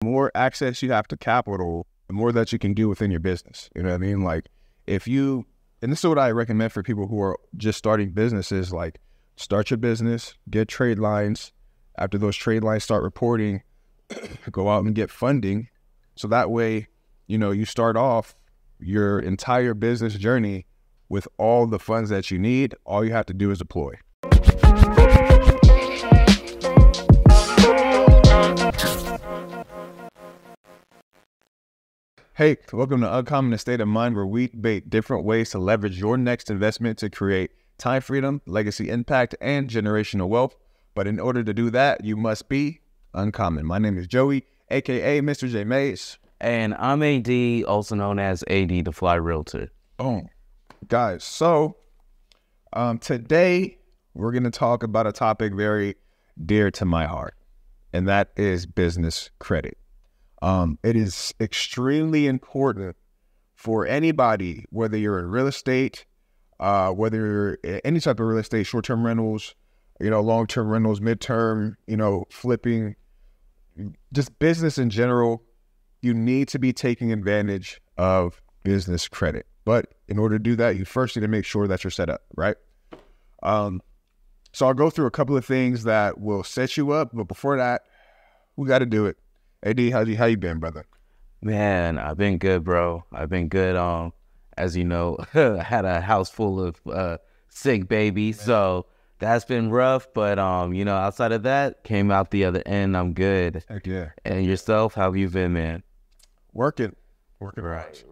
more access you have to capital, the more that you can do within your business. You know what I mean? Like if you, and this is what I recommend for people who are just starting businesses, like start your business, get trade lines. After those trade lines start reporting, go out and get funding. So that way, you start off your entire business journey with all the funds that you need. All you have to do is deploy. Hey, welcome to Uncommon State of Mind, where we debate different ways to leverage your next investment to create time freedom, legacy impact, and generational wealth. But in order to do that, you must be uncommon. My name is Joey, aka Mr. J Mays. And I'm A.D., also known as A.D. the Fly Realtor. Boom. Guys, so today we're going to talk about a topic very dear to my heart, and that is business credit. It is extremely important for anybody, whether you're in real estate, whether you're in any type of real estate, short-term rentals, long-term rentals, midterm, flipping, just business in general. You need to be taking advantage of business credit. But in order to do that, you first need to make sure that you're set up, right? So I'll go through a couple of things that will set you up. But before that, we got to do it. A.D., how you been, brother? Man, I've been good, bro. I've been good. As you know, I had a house full of sick babies, so that's been rough. But outside of that, came out the other end. I'm good. Heck yeah. And yourself, how have you been, man? Working Right.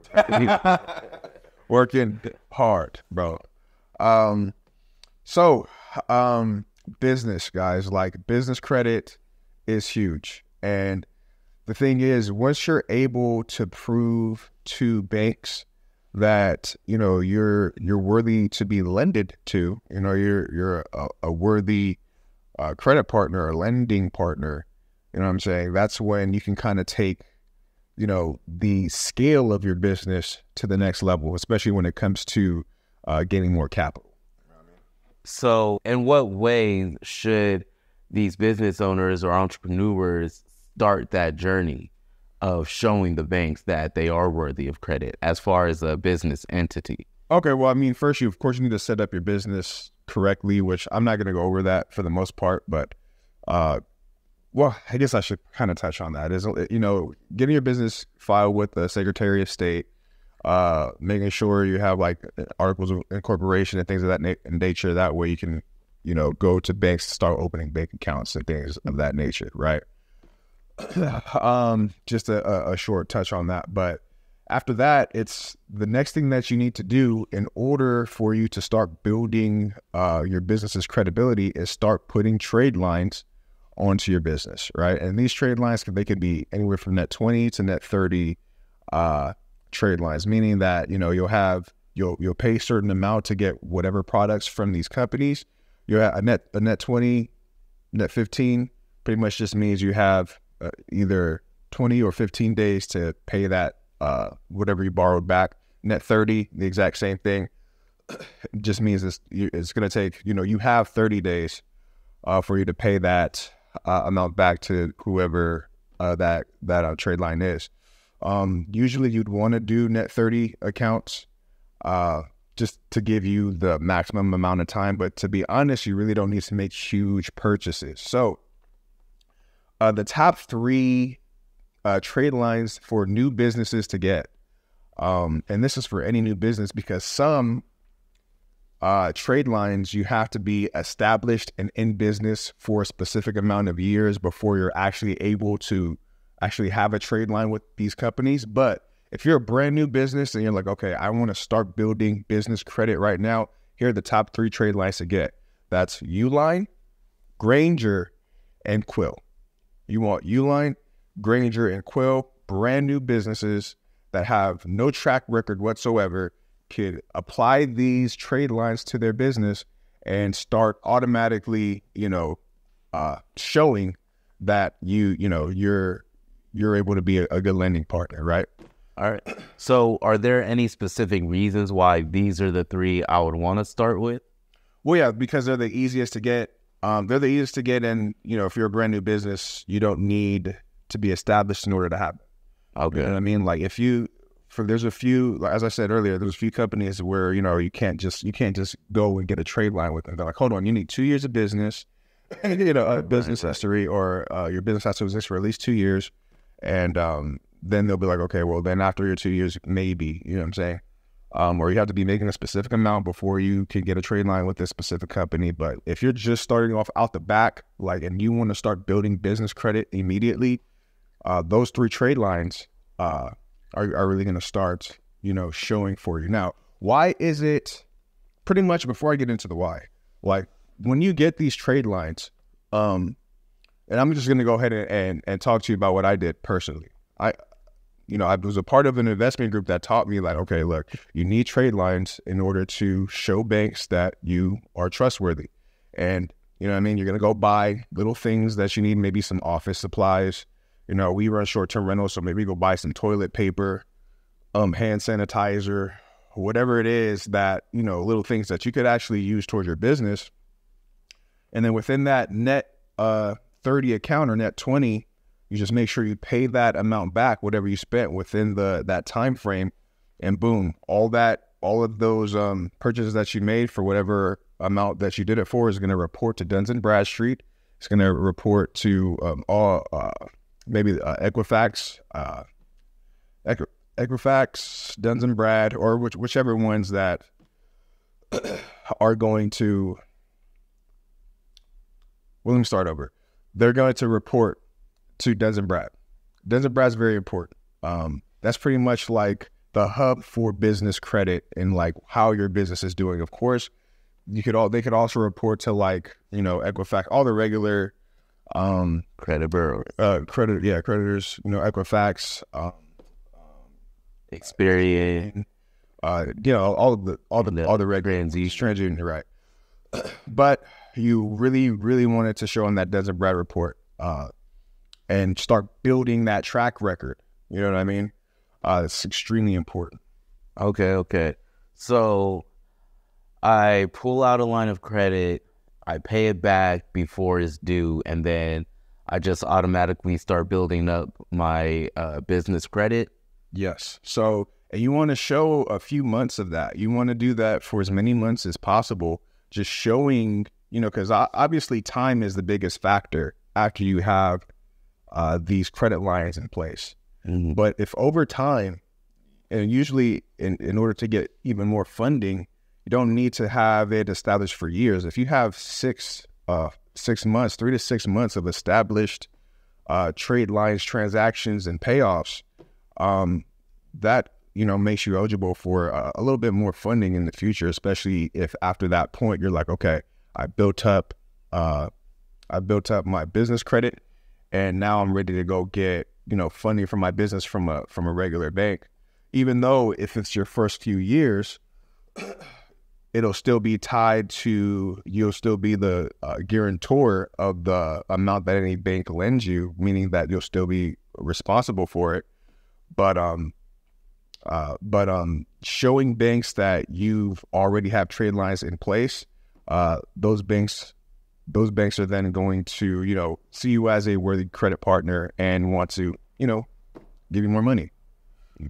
working hard, bro. So business, guys, like business credit is huge. And the thing is, once you're able to prove to banks that, you're worthy to be lended to, you're a worthy credit partner or lending partner, you know what I'm saying? That's when you can kind of take, the scale of your business to the next level, especially when it comes to getting more capital. You know what I mean? So in what way should these business owners or entrepreneurs start that journey of showing the banks that they are worthy of credit as far as a business entity? Okay, well, I mean, first, of course, you need to set up your business correctly, which I'm not going to go over that for the most part, but, well, I guess I should kind of touch on that. Is, getting your business filed with the Secretary of State, making sure you have like articles of incorporation and things of that nature. That way you can, go to banks to start opening bank accounts and things of that nature, right? Just a short touch on that. But after that, it's the next thing that you need to do in order for you to start building your business's credibility is start putting trade lines onto your business, right? And these trade lines, they could be anywhere from net 20 to net 30 trade lines, meaning that, you'll pay a certain amount to get whatever products from these companies. You're at a net 20, net 15 pretty much just means you have either 20 or 15 days to pay that whatever you borrowed back. Net 30, the exact same thing. It just means it's going to take, you have 30 days for you to pay that amount back to whoever that trade line is. Usually you'd want to do net 30 accounts just to give you the maximum amount of time. But to be honest, you really don't need to make huge purchases. So the top three trade lines for new businesses to get, and this is for any new business because some trade lines you have to be established and in business for a specific amount of years before you're actually able to actually have a trade line with these companies. But if you're a brand new business and you're like, okay, I want to start building business credit right now, here are the top three trade lines to get. That's Uline, Granger, and Quill. You want Uline, Granger, and Quill, brand new businesses that have no track record whatsoever, could apply these trade lines to their business and start automatically, showing that you're able to be a good lending partner, right? All right. So are there any specific reasons why these are the three I would want to start with? Well, yeah, because they're the easiest to get. They're the easiest to get. And, if you're a brand new business, you don't need to be established in order to happen. Okay. You know what I mean? Like there's a few, as I said earlier, there's a few companies where, you can't just go and get a trade line with them. They're like, hold on, you need 2 years of business, a business history, or your business has to exist for at least 2 years. And then they'll be like, okay, well then after your 2 years, maybe, you know what I'm saying? Or you have to be making a specific amount before you can get a trade line with this specific company. But if you're just starting off out the back, and you want to start building business credit immediately, those 3 trade lines are really going to start, showing for you. Now, why is it, pretty much before I get into the why, like when you get these trade lines, and I'm just going to go ahead and talk to you about what I did personally. I was a part of an investment group that taught me, like, okay, look, you need trade lines in order to show banks that you are trustworthy. And, you know what I mean? You're going to go buy little things that you need, maybe some office supplies. We run short-term rentals, so maybe go buy some toilet paper, hand sanitizer, whatever it is that, little things that you could actually use towards your business. And then within that net 30 account or net 20, you just make sure you pay that amount back, whatever you spent within that time frame, and boom, all of those purchases that you made for whatever amount that you did it for is going to report to Duns and Bradstreet. It's going to report to maybe Equifax, Duns and Brad, or whichever ones that are going to. Well, let me start over. They're going to report to Duns and Brad. Duns and Brad's very important. That's pretty much like the hub for business credit and like how your business is doing. Of course, they could also report to Equifax, all the regular credit bureau, creditors, Equifax, Experian, all the regular TransUnion, right? But you really, really wanted to show on that Duns and Brad report, and start building that track record. You know what I mean? It's extremely important. Okay. So I pull out a line of credit, I pay it back before it's due, and then I just automatically start building up my business credit. Yes. So, and you want to show a few months of that. You want to do that for as many months as possible, just showing, because obviously time is the biggest factor after you have these credit lines in place. Mm-hmm. But if over time, and usually in order to get even more funding, you don't need to have it established for years. If you have 3 to 6 months of established trade lines, transactions, and payoffs, that makes you eligible for a little bit more funding in the future, especially if after that point you're like, okay, I built up my business credit, and now I'm ready to go get funding for my business from a regular bank. Even though if it's your first few years, it'll still be tied to, you'll still be the guarantor of the amount that any bank lends you, meaning that you'll still be responsible for it. But showing banks that you've already have trade lines in place, those banks are then going to, see you as a worthy credit partner and want to, give you more money.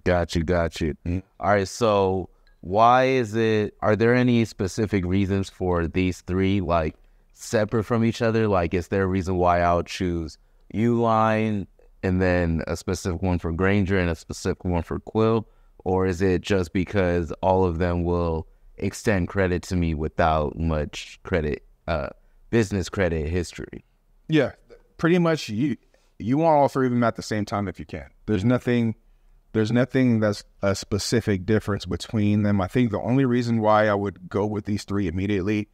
Got you. Mm-hmm. All right. So are there any specific reasons for these 3, like, separate from each other? Like, is there a reason why I would choose Uline and then a specific one for Granger and a specific one for Quill? Or is it just because all of them will extend credit to me without much credit, business credit history? Yeah, pretty much you want all 3 of them at the same time if you can. There's nothing that's a specific difference between them. I think the only reason why I would go with these 3 immediately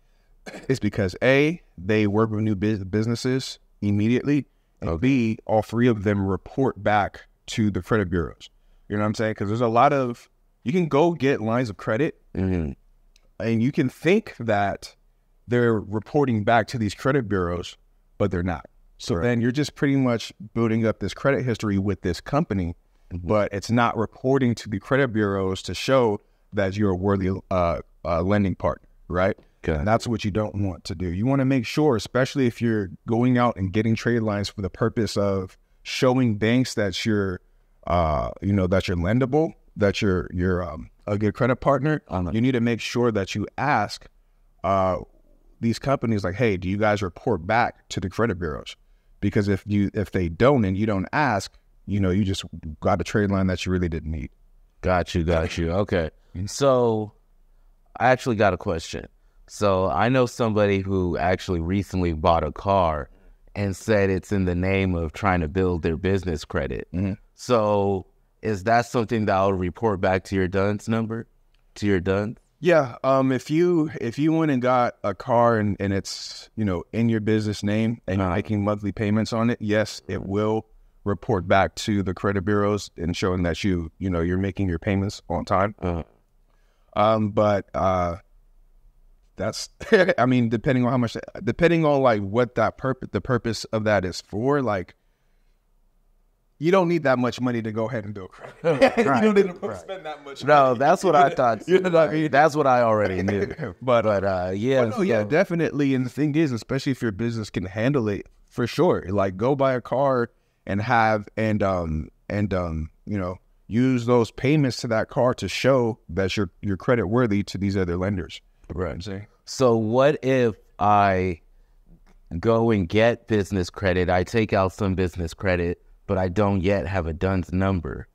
is because A, they work with new businesses immediately, and B, all 3 of them report back to the credit bureaus. You know what I'm saying? Because there's a lot of, you can go get lines of credit, mm-hmm. and you can think that they're reporting back to these credit bureaus, but they're not. So then you're just pretty much building up this credit history with this company, mm-hmm. but it's not reporting to the credit bureaus to show that you're a worthy lending partner, right? Okay. And that's what you don't want to do. You want to make sure, especially if you're going out and getting trade lines for the purpose of showing banks that you're, that you're lendable, that you're a good credit partner, you need to make sure that you ask these companies like, hey, do you guys report back to the credit bureaus? Because if they don't and you don't ask, you just got a trade line that you really didn't need. Got you. Okay. So I actually got a question. So I know somebody who actually recently bought a car and said it's in the name of trying to build their business credit. Mm-hmm. So is that something that I'll report back to your DUNS number, to your DUNS? Yeah. If you went and got a car and it's, in your business name and you're making monthly payments on it, yes, it will report back to the credit bureaus and showing that you're making your payments on time. But that's, I mean, depending on like what the purpose of that is for, like, you don't need that much money to go ahead and build credit. You don't need to spend that much money. No, that's what I thought. You know what I mean? That's what I already knew. But yeah, definitely. And the thing is, especially if your business can handle it, for sure, like go buy a car and use those payments to that car to show that you're credit worthy to these other lenders. Right. So what if I go and get business credit? I take out some business credit, but I don't yet have a DUNS number.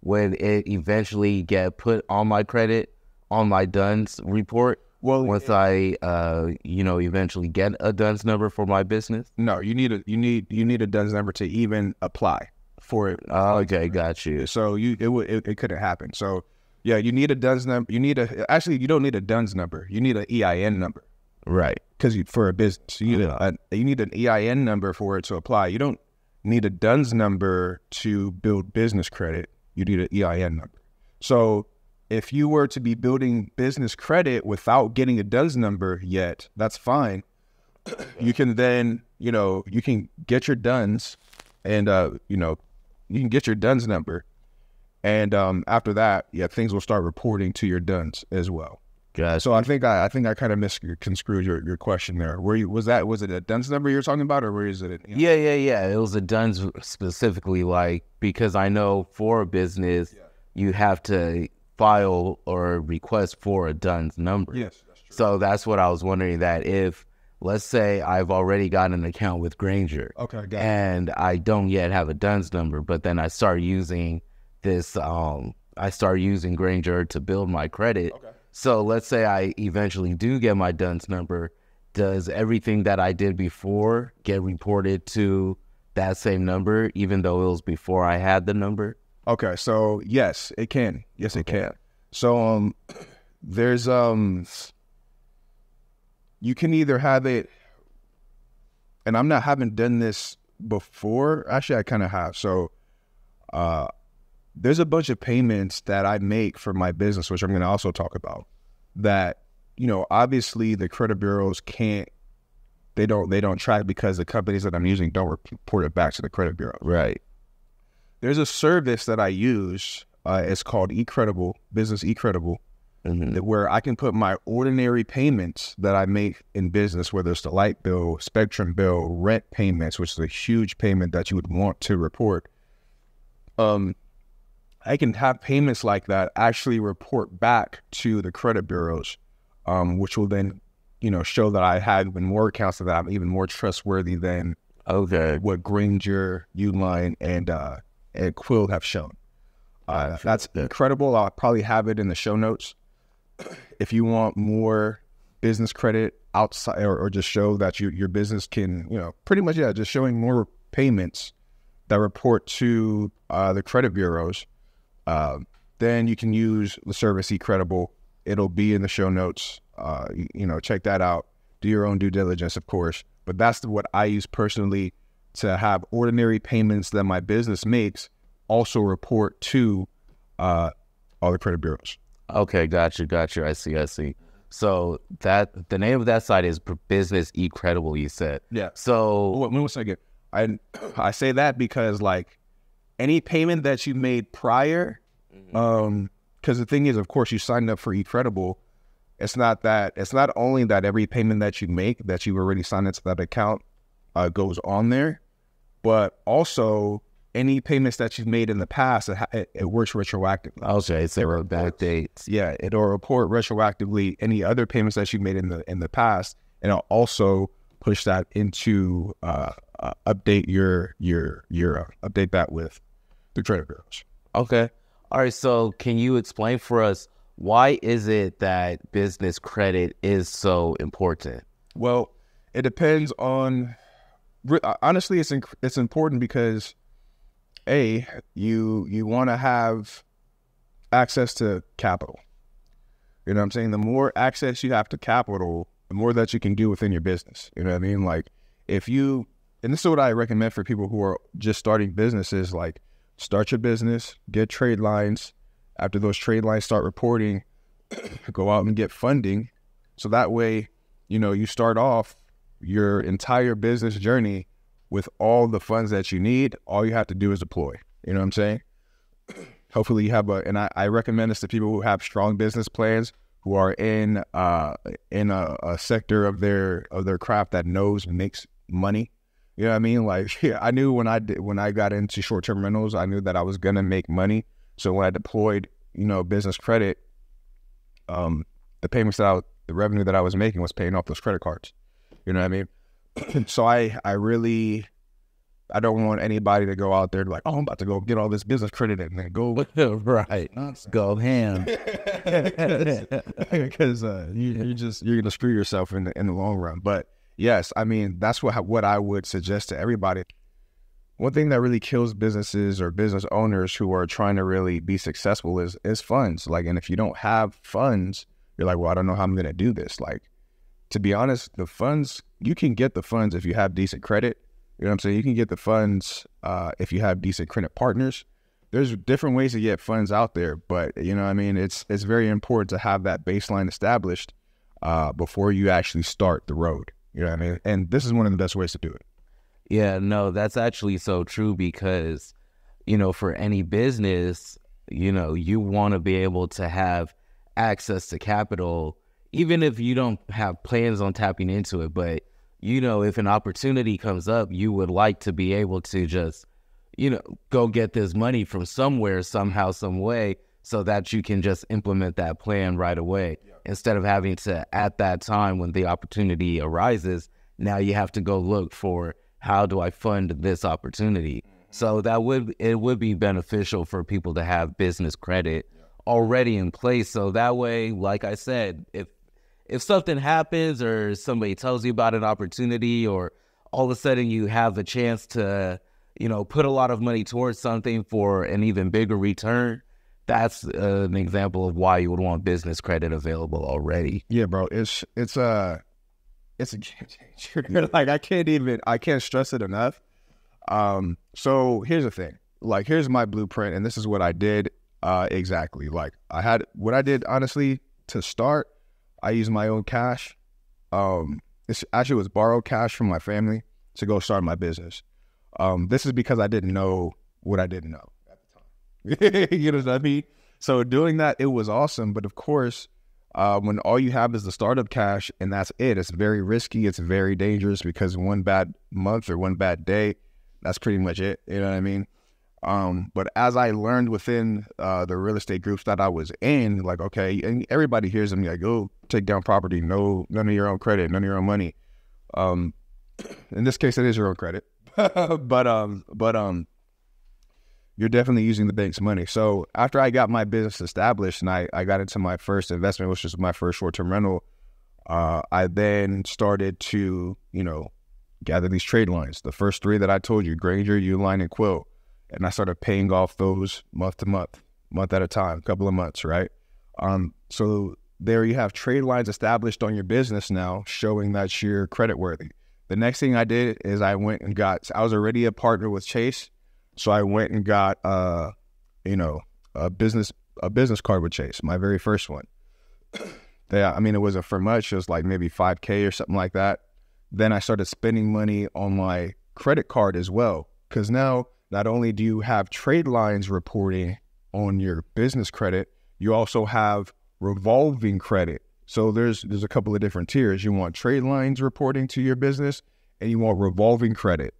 When it eventually get put on my credit, on my DUNS report, once I eventually get a DUNS number for my business? No, you need a DUNS number to even apply for it. Okay, got you. So it couldn't happen. So yeah, you need a DUNS number. You don't need a DUNS number. You need an EIN number. Right. Because for a business, you need an EIN number for it to apply. You don't need a DUNS number to build business credit. You need an EIN number. So if you were to be building business credit without getting a DUNS number yet, that's fine. You can then, you can get your DUNS and, you can get your DUNS number. And after that, things will start reporting to your DUNS as well. Gotcha. So I think I kind of misconstrued your question there. Was it a DUNS number you're talking about, or where is it? Yeah. It was a DUNS specifically, like, because I know for a business, you have to file or request for a DUNS number. Yes, that's true. So that's what I was wondering, that if, let's say I've already got an account with Granger, and I don't yet have a DUNS number, but then I start using this, I start using Granger to build my credit. Okay. So let's say I eventually do get my DUNS number. Does everything that I did before get reported to that same number, even though it was before I had the number? Okay, so yes, it can. Yes, it can. So there's you can either have it, and haven't done this before. Actually, I kind of have. So there's a bunch of payments that I make for my business, which I'm going to also talk about, that, obviously the credit bureaus they don't track, because the companies that I'm using don't report it back to the credit bureau. Right. There's a service that I use. It's called Business eCredible, where I can put my ordinary payments that I make in business, whether it's the light bill, spectrum bill, rent payments, which is a huge payment that you would want to report. I can have payments like that actually report back to the credit bureaus, which will then, show that I have even more accounts, that I'm even more trustworthy than what Granger, Uline, and Quill have shown. That's incredible. I'll probably have it in the show notes. If you want more business credit outside, or just show that your business can, pretty much, just showing more payments that report to the credit bureaus, then you can use the service eCredible. It'll be in the show notes. Check that out. Do your own due diligence, of course. But that's what I use personally, to have ordinary payments that my business makes also report to all the credit bureaus. Okay, got you. I see. So that the name of that site is Business eCredible, you said. Yeah. So wait 1 second. I say that because, like, any payment that you made prior, because the thing is, of course, you signed up for eCredible. It's not only that every payment that you make that you already signed into that account goes on there, but also any payments that you've made in the past, it works retroactively. Okay, so we're back dates. Yeah, it'll report retroactively any other payments that you made in the past, and it'll also push that into update your update that with the credit bureaus. Okay. All right. So can you explain for us, why is it that business credit is so important? Well, it depends on, honestly, it's important because you want to have access to capital. You know what I'm saying? The more access you have to capital, the more that you can do within your business. You know what I mean? Like if you, and this is what I recommend for people who are just starting businesses, like start your business, get trade lines. After those trade lines start reporting, go out and get funding. So that way, you know, you start off your entire business journey with all the funds that you need. All you have to do is deploy. You know what I'm saying? Hopefully you have and I recommend this to people who have strong business plans, who are in a sector of their craft that knows and makes money. You know what I mean? Like, yeah, I knew when I got into short-term rentals, I knew that I was gonna make money. So when I deployed, you know, business credit, the payments the revenue that I was making was paying off those credit cards. You know what I mean? So I don't want anybody to go out there like, oh, I'm about to go get all this business credit and then go right, go ham, because you're gonna screw yourself in the long run. But yes, I mean that's what I would suggest to everybody. One thing that really kills businesses or business owners who are trying to really be successful is funds. Like, and if you don't have funds, you're like, well, I don't know how I'm gonna do this. Like, to be honest, the funds, you can get the funds if you have decent credit. You know what I'm saying? You can get the funds if you have decent credit partners. There's different ways to get funds out there, but you know what I mean? It's very important to have that baseline established before you actually start the road. You know what I mean? And this is one of the best ways to do it. Yeah, no, that's actually so true because, you know, for any business, you know, you want to be able to have access to capital, even if you don't have plans on tapping into it. But, you know, if an opportunity comes up, you would like to be able to just, you know, go get this money from somewhere, somehow, some way, so that you can just implement that plan right away. Yeah. Instead of having to, at that time when the opportunity arises, now you have to go look for, how do I fund this opportunity? Mm-hmm. So it would be beneficial for people to have business credit already in place. So that way, like I said, if something happens or somebody tells you about an opportunity, or all of a sudden you have a chance to, you know, put a lot of money towards something for an even bigger return, that's an example of why you would want business credit available already. Yeah, bro, it's a game changer. Like I can't stress it enough. So here's the thing. Like, here's my blueprint, and this is what I did exactly. Like what I did honestly to start. I used my own cash. This actually was borrowed cash from my family to go start my business. This is because I didn't know what I didn't know at the time. You know what I mean? So doing that, it was awesome. But of course, when all you have is the startup cash and that's it, it's very risky. It's very dangerous because one bad month or one bad day, that's pretty much it. You know what I mean? But as I learned within the real estate groups that I was in, like, okay, and everybody hears them like, go take down property, none of your own credit, none of your own money. In this case, it is your own credit, but you're definitely using the bank's money. So after I got my business established and I got into my first investment, which was my first short-term rental, I then started to, you know, gather these trade lines. The first three that I told you, Granger, Uline, and Quill. And I started paying off those month to month at a time, a couple of months, right? So there you have trade lines established on your business now, showing that you're credit worthy. The next thing I did is I went and I was already a partner with Chase. So I went and got, a business card with Chase, my very first one. Yeah, I mean, it wasn't for much. It was like maybe $5K or something like that. Then I started spending money on my credit card as well, because now not only do you have trade lines reporting on your business credit, you also have revolving credit. So there's a couple of different tiers. You want trade lines reporting to your business, and you want revolving credit.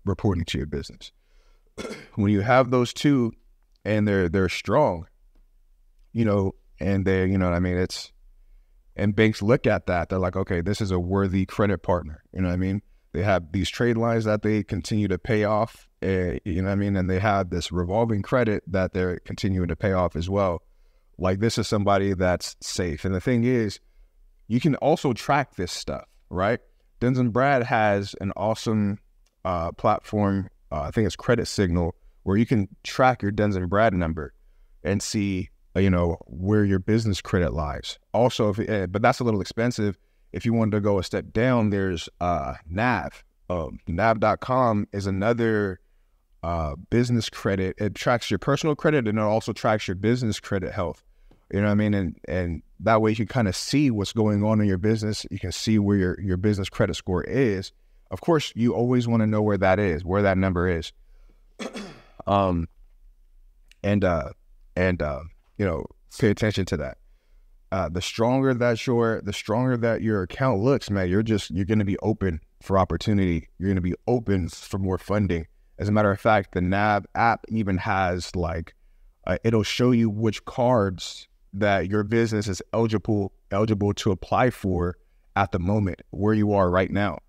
reporting to your business. When you have those two and they're strong, and they, what I mean, and banks look at that, they're like, okay, this is a worthy credit partner. You know what I mean? They have these trade lines that they continue to pay off, you know what I mean? And they have this revolving credit that they're continuing to pay off as well. Like, this is somebody that's safe. And the thing is, you can also track this stuff, right? Dun & Brad has an awesome platform, I think it's Credit Signal, where you can track your Dun & Brad number and see, where your business credit lies. Also, but that's a little expensive. If you wanted to go a step down, there's Nav. Nav.com is another business credit. It tracks your personal credit and it also tracks your business credit health. You know what I mean? And that way you can kind of see what's going on in your business. You can see where your business credit score is. Of course, you always want to know where that is, where that number is. Pay attention to that. The stronger that your account looks, man, you're going to be open for opportunity. You're going to be open for more funding. As a matter of fact, the NAB app even has it'll show you which cards that your business is eligible to apply for at the moment, where you are right now.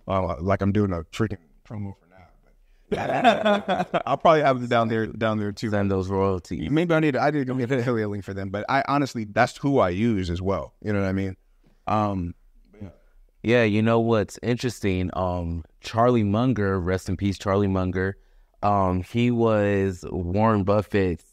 Like I'm doing a freaking promo for NAB. I'll probably have it down there too. Send those royalties. Maybe I need to go get an affiliate link for them, but I honestly, that's who I use as well. You know what I mean? Yeah, you know what's interesting? Charlie Munger, rest in peace, Charlie Munger. He was Warren Buffett's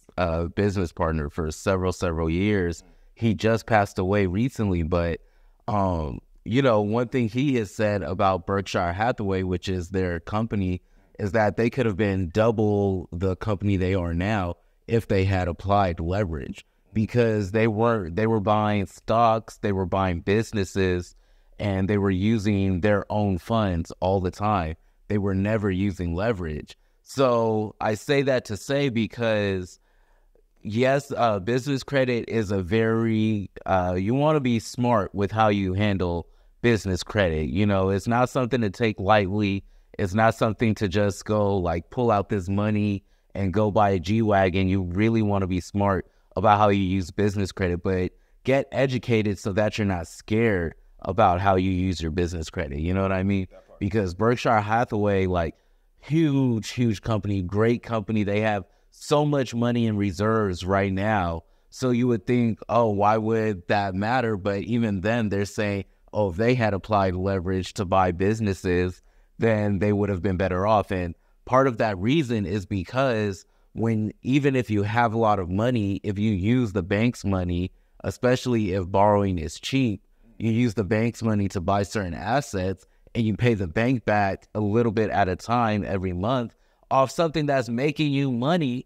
business partner for several years. He just passed away recently, but one thing he has said about Berkshire Hathaway, which is their company, is that they could have been double the company they are now if they had applied leverage, because they were buying stocks, they were buying businesses, and they were using their own funds all the time. They were never using leverage. So I say that to say, because yes, business credit is a very, you want to be smart with how you handle business credit. It's not something to take lightly. It's not something to just go pull out this money and go buy a G-Wagon. You really want to be smart about how you use business credit, but get educated so that you're not scared about how you use your business credit. You know what I mean? Because Berkshire Hathaway, huge company, great company. They have so much money in reserves right now. So you would think, oh, why would that matter? But even then they're saying, oh, if they had applied leverage to buy businesses, then they would have been better off. And part of that reason is because even if you have a lot of money, if you use the bank's money, especially if borrowing is cheap, you use the bank's money to buy certain assets and you pay the bank back a little bit at a time every month off something that's making you money.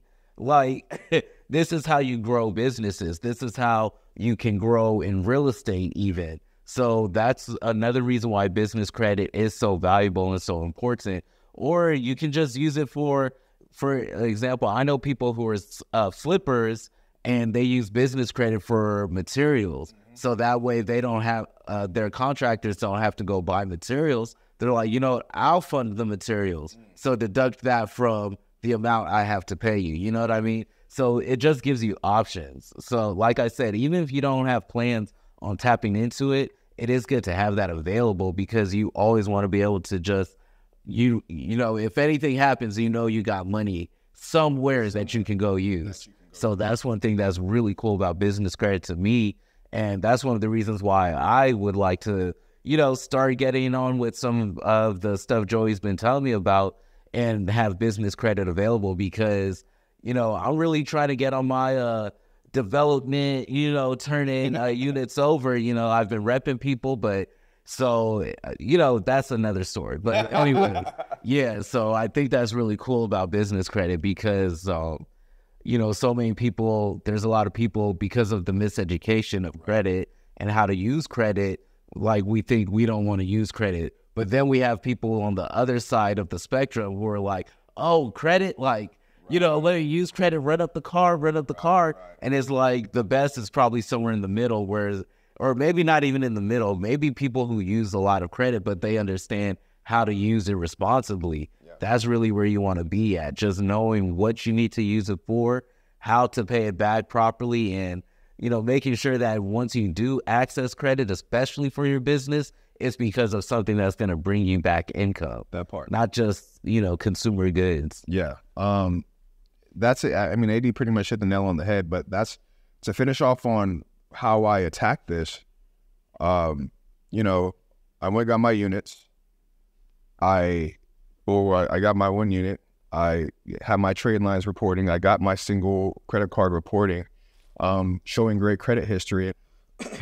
This is how you grow businesses. This is how you can grow in real estate even. So that's another reason why business credit is so valuable and so important. Or you can just use it for example, I know people who are flippers and they use business credit for materials. So that way they don't have, their contractors don't have to go buy materials. They're like, I'll fund the materials. So deduct that from the amount I have to pay you. You know what I mean? So it just gives you options. So like I said, even if you don't have plans on tapping into it, it is good to have that available, because you always want to be able to just, if anything happens, you got money somewhere that you can go use. So that's one thing that's really cool about business credit to me. And that's one of the reasons why I would like to, start getting on with some of the stuff Joey's been telling me about and have business credit available, because, I'm really trying to get on my development, turning units over. I've been repping people, but so, that's another story. But anyway, yeah, so I think that's really cool about business credit, because, so many people, there's a lot of people, because of the miseducation of credit and how to use credit, we think we don't want to use credit. But then we have people on the other side of the spectrum who are like, oh, credit, let me use credit, run up the car. Right. And it's the best is probably somewhere in the middle, or maybe not even in the middle, maybe people who use a lot of credit, but they understand how to use it responsibly. Yeah. That's really where you want to be at, just knowing what you need to use it for, how to pay it back properly, and, you know, making sure that once you do access credit, especially for your business, it's because of something that's going to bring you back income. That part. Not just, you know, consumer goods. Yeah. That's it. I mean, AD pretty much hit the nail on the head, but that's to finish off on how I attack this. You know, I went and got my units. I got my one unit. I have my trade lines reporting. I got my single credit card reporting, showing great credit history.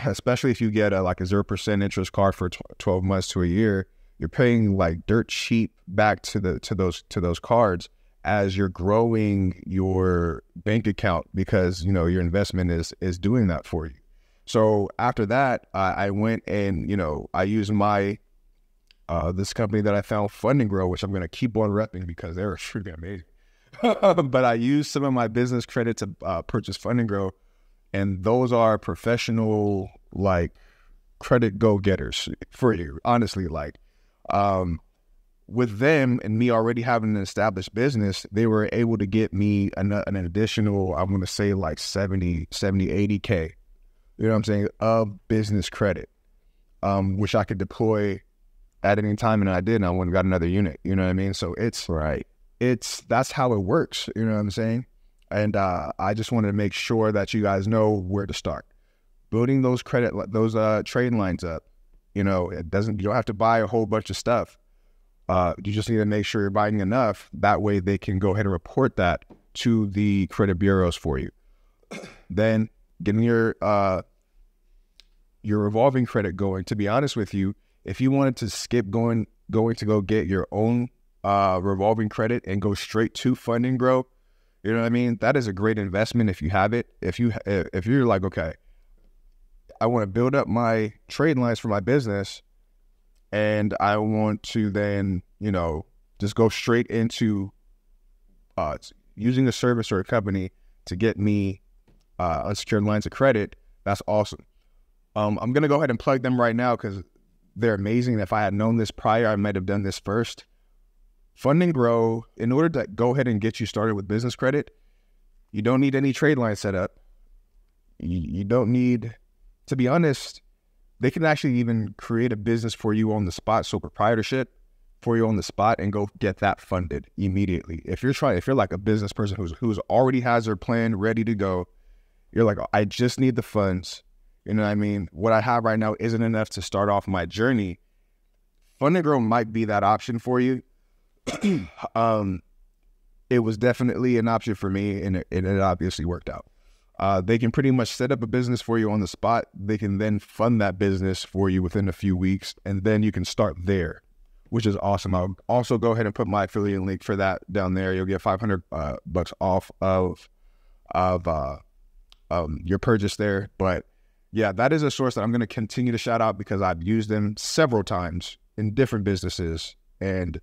Especially if you get like a 0% interest card for 12 months to a year, you're paying like dirt cheap back to those cards as you're growing your bank account, because, you know, your investment is doing that for you. So after that, I went and, you know, I used my this company that I found, Fund and Grow, which I'm going to keep on repping because they're freaking amazing. But I used some of my business credit to purchase Fund and Grow. And those are professional, like, credit go-getters for you, honestly. Like, with them and me already having an established business, they were able to get me an additional, I'm going to say like 80K, you know what I'm saying, of business credit, which I could deploy at any time. And I did, and I went and got another unit, you know what I mean? So that's how it works, you know what I'm saying? And I just wanted to make sure that you guys know where to start. Building those trade lines up, you know, you don't have to buy a whole bunch of stuff. You just need to make sure you're buying enough. That way they can go ahead and report that to the credit bureaus for you. Then getting your revolving credit going. To be honest with you, if you wanted to skip going to go get your own revolving credit and go straight to Fund and Grow, you know what I mean? That is a great investment if you have it. If you're like, okay, I want to build up my trade lines for my business, and I want to then, you know, just go straight into using a service or a company to get me unsecured lines of credit, that's awesome. I'm going to go ahead and plug them right now because they're amazing. If I had known this prior, I might have done this first. Fund and Grow, in order to go ahead and get you started with business credit, you don't need any trade line set up. You don't need, to be honest, they can actually even create a business for you on the spot, so proprietorship for you on the spot, and go get that funded immediately. If you're like a business person who's already has their plan ready to go, you're like, I just need the funds. You know what I mean? What I have right now isn't enough to start off my journey. Fund and Grow might be that option for you. It was definitely an option for me, and it obviously worked out. They can pretty much set up a business for you on the spot. They can then fund that business for you within a few weeks, and then you can start there, which is awesome. I'll also go ahead and put my affiliate link for that down there. You'll get $500 off of your purchase there. But yeah, that is a source that I'm going to continue to shout out because I've used them several times in different businesses, and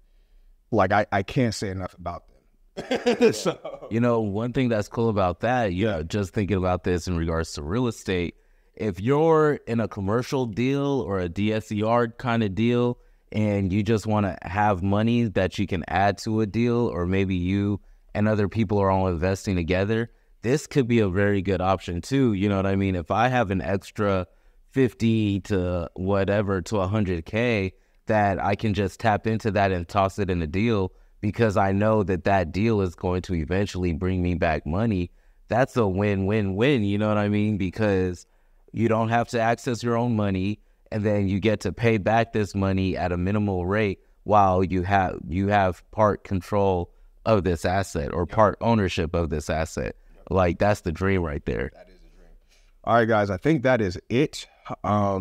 like I can't say enough about them. So, you know, one thing that's cool about that, just thinking about this in regards to real estate, if you're in a commercial deal or a DSCR kind of deal and you just want to have money that you can add to a deal, or maybe you and other people are all investing together, this could be a very good option too. You know what I mean? If I have an extra 50 to whatever to 100K that I can just tap into that and toss it in a deal, because I know that deal is going to eventually bring me back money, that's a win-win-win, you know what I mean? Because you don't have to access your own money, and then you get to pay back this money at a minimal rate while you have part control of this asset or part ownership of this asset. Like, that's the dream right there. That is a dream. All right, guys, I think that is it. I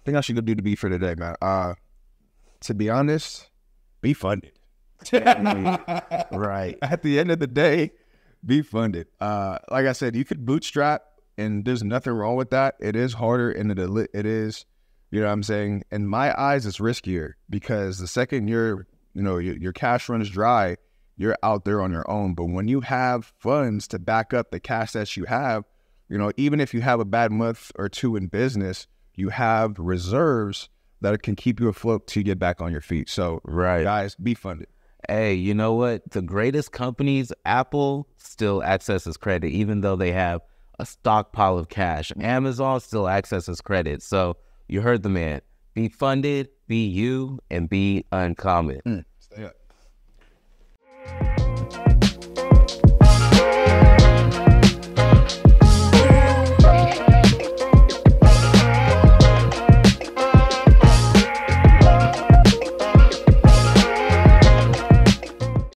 think I should go do the beat for today, man. To be honest, be funded. Right. At the end of the day, be funded. Like I said, you could bootstrap, and there's nothing wrong with that. It is harder, and it is, you know what I'm saying? In my eyes, it's riskier because the second your cash runs dry, you're out there on your own. But when you have funds to back up the cash that you have, you know, even if you have a bad month or two in business, you have reserves that can keep you afloat to get back on your feet. So, Right. guys, be funded. Hey, you know what? The greatest companies, Apple, still accesses credit, even though they have a stockpile of cash. Amazon still accesses credit. So you heard the man. Be funded, be you, and be uncommon. Stay up.